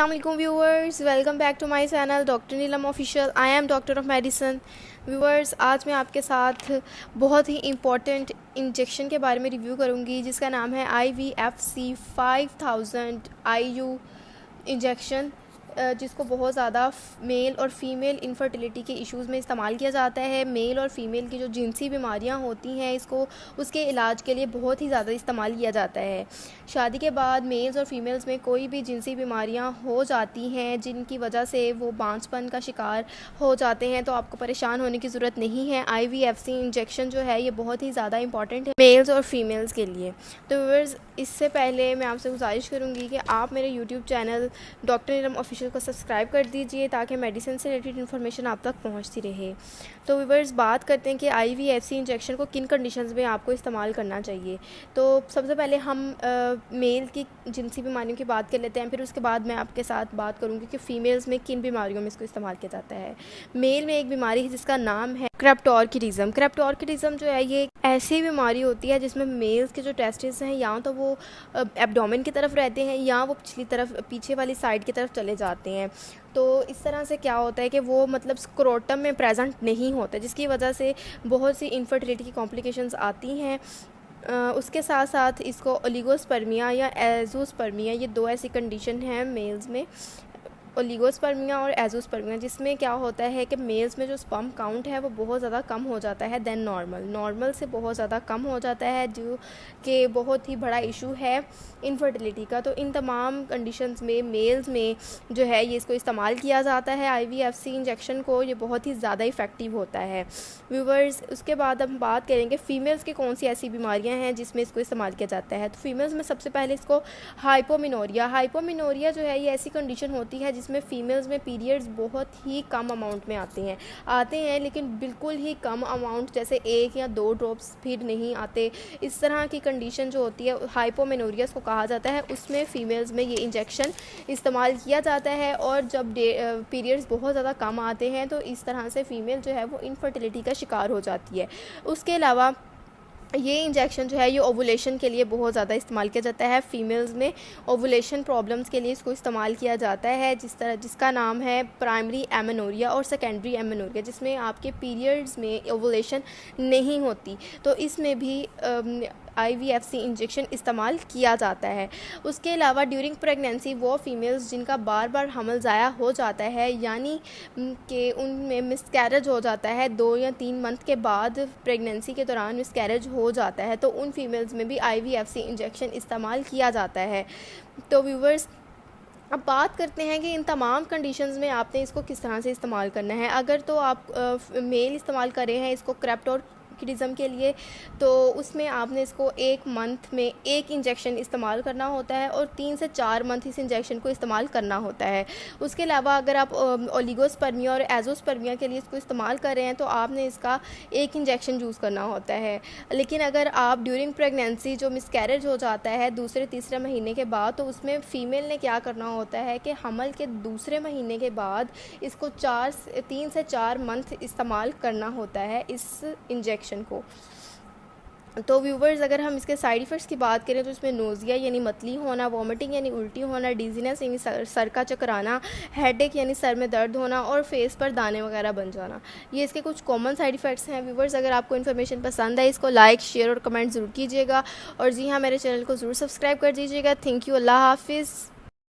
अस्सलाम वालेकुम viewers, welcome back to my channel doctor Neelam official. I am doctor of medicine. Viewers, आज मैं आपके साथ बहुत ही इम्पॉर्टेंट इंजेक्शन के बारे में रिव्यू करूंगी जिसका नाम है IVFC 5000 IU इंजेक्शन, जिसको बहुत ज़्यादा मेल और फीमेल इनफर्टिलिटी के इश्यूज़ में इस्तेमाल किया जाता है। मेल और फीमेल की जो जिनसी बीमारियां होती हैं, इसको उसके इलाज के लिए बहुत ही ज़्यादा इस्तेमाल किया जाता है। शादी के बाद मेल्स और फीमेल्स में कोई भी जिनसी बीमारियां हो जाती हैं जिनकी वजह से वो बांझपन का शिकार हो जाते हैं, तो आपको परेशान होने की ज़रूरत नहीं है। IVFC इंजेक्शन जो है ये बहुत ही ज़्यादा इंपॉर्टेंट है मेल्स और फीमेल्स के लिए। तो व्यूअर्स, इससे पहले मैं आपसे गुजारिश करूँगी कि आप मेरे YouTube channel doctor Neelam official को सब्सक्राइब कर दीजिए ताकि मेडिसिन से रिलेटेड इन्फॉर्मेशन आप तक पहुंचती रहे। तो व्यूअर्स, बात करते हैं कि IVFC इंजेक्शन को किन कंडीशंस में आपको इस्तेमाल करना चाहिए। तो सबसे पहले हम मेल की जिनसी बीमारियों की बात कर लेते हैं, फिर उसके बाद मैं आपके साथ बात करूँगी कि फ़ीमेल्स में किन बीमारियों में इसको इस्तेमाल किया जाता है। मेल में एक बीमारी है जिसका नाम है क्रेप्टोर्किडिज्म। क्रेप्टोर्किडिज्म जो है ये ऐसी बीमारी होती है जिसमें मेल्स के जो टेस्टिस हैं या तो वो एब्डोमेन की तरफ रहते हैं या वो पीछे वाली साइड की तरफ चले जाते हैं। तो इस तरह से क्या होता है कि वो मतलब स्क्रोटम में प्रेजेंट नहीं होता, जिसकी वजह से बहुत सी इनफर्टिलिटी की कॉम्प्लिकेशंस आती हैं। उसके साथ साथ इसको ओलिगोस्पर्मिया या एजोस्पर्मिया, ये दो ऐसी कंडीशन हैं मेल्स में, ओलिगोस्पर्मिया और एजोस्पर्मिया, जिसमें क्या होता है कि मेल्स में जो स्पर्म काउंट है वो बहुत ज़्यादा कम हो जाता है देन नॉर्मल से बहुत ज़्यादा कम हो जाता है, जो कि बहुत ही बड़ा इशू है इनफर्टिलिटी का। तो इन तमाम कंडीशंस में मेल्स में जो है ये इसको इस्तेमाल किया जाता है IVFC इंजेक्शन को। ये बहुत ही ज़्यादा इफ़ेक्टिव होता है व्यूवर्स। उसके बाद हम बात करेंगे फ़ीमेल्स की कौन सी ऐसी बीमारियां हैं जिसमें इसको इस्तेमाल किया जाता है। तो फीमेल्स में सबसे पहले इसको हाइपोमिनोरिया जो है ये ऐसी कंडीशन होती है जिसमें फ़ीमेल्स में पीरियड्स बहुत ही कम अमाउंट में आते हैं लेकिन बिल्कुल ही कम अमाउंट, जैसे 1 या 2 ड्रॉप्स फिर नहीं आते। इस तरह की कंडीशन जो होती है हाइपोमेनोरिया को कहा जाता है, उसमें फ़ीमेल्स में ये इंजेक्शन इस्तेमाल किया जाता है। और जब पीरियड्स बहुत ज़्यादा कम आते हैं तो इस तरह से फ़ीमेल जो है वो इनफर्टिलिटी का शिकार हो जाती है। उसके अलावा ये इंजेक्शन जो है ये ओवुलेशन के लिए बहुत ज़्यादा इस्तेमाल किया जाता है। फ़ीमेल्स में ओवुलेशन प्रॉब्लम्स के लिए इसको इस्तेमाल किया जाता है, जिसका नाम है प्राइमरी एमेनोरिया और सेकेंडरी एमेनोरिया, जिसमें आपके पीरियड्स में ओवुलेशन नहीं होती। तो इसमें भी IVFC इंजेक्शन इस्तेमाल किया जाता है। उसके अलावा ड्यूरिंग प्रेगनेंसी वो फ़ीमेल्स जिनका बार बार हमल ज़ाया हो जाता है, यानी कि उनमें मिसकैरेज हो जाता है, 2 या 3 मंथ के बाद प्रेगनेंसी के दौरान मिसकैरेज हो जाता है, तो उन फीमेल्स में भी IVFC इंजेक्शन इस्तेमाल किया जाता है। तो व्यूवर्स, अब बात करते हैं कि इन तमाम कंडीशंस में आपने इसको किस तरह से इस्तेमाल करना है। अगर तो आप मेल इस्तेमाल कर रहे हैं इसको क्रेप्टोर्किडिज्म के लिए, तो उसमें आपने इसको 1 मंथ में 1 इंजेक्शन इस्तेमाल करना होता है और 3 से 4 मंथ इस इंजेक्शन को इस्तेमाल करना होता है। उसके अलावा अगर आप ओलिगोस्पर्मिया और एजोस्पर्मिया के लिए इसको इस्तेमाल कर रहे हैं तो आपने इसका 1 इंजेक्शन यूज़ करना होता है। लेकिन अगर आप ड्यूरिंग प्रेगनेंसी जो मिसकैरेज हो जाता है दूसरे तीसरे महीने के बाद, तो उसमें फ़ीमेल ने क्या करना होता है कि हमल के दूसरे महीने के बाद इसको 3 से 4 मंथ इस्तेमाल करना होता है इस इंजेक्शन को। तो व्यूवर्स, अगर हम इसके साइड इफ़ेक्ट्स की बात करें तो इसमें नोज़िया यानी मतली होना, वॉमिटिंग यानी उल्टी होना, डिजीनेस यानी सर का चकराना, हेडेक यानी सर में दर्द होना और फेस पर दाने वगैरह बन जाना, ये इसके कुछ कॉमन साइड इफ़ेक्ट्स हैं। व्यूवर्स, अगर आपको इन्फॉर्मेशन पसंद है इसको लाइक, शेयर और कमेंट ज़रूर कीजिएगा। और जी हाँ, मेरे चैनल को ज़रूर सब्सक्राइब कर दीजिएगा। थैंक यू, अल्लाह हाफिज़।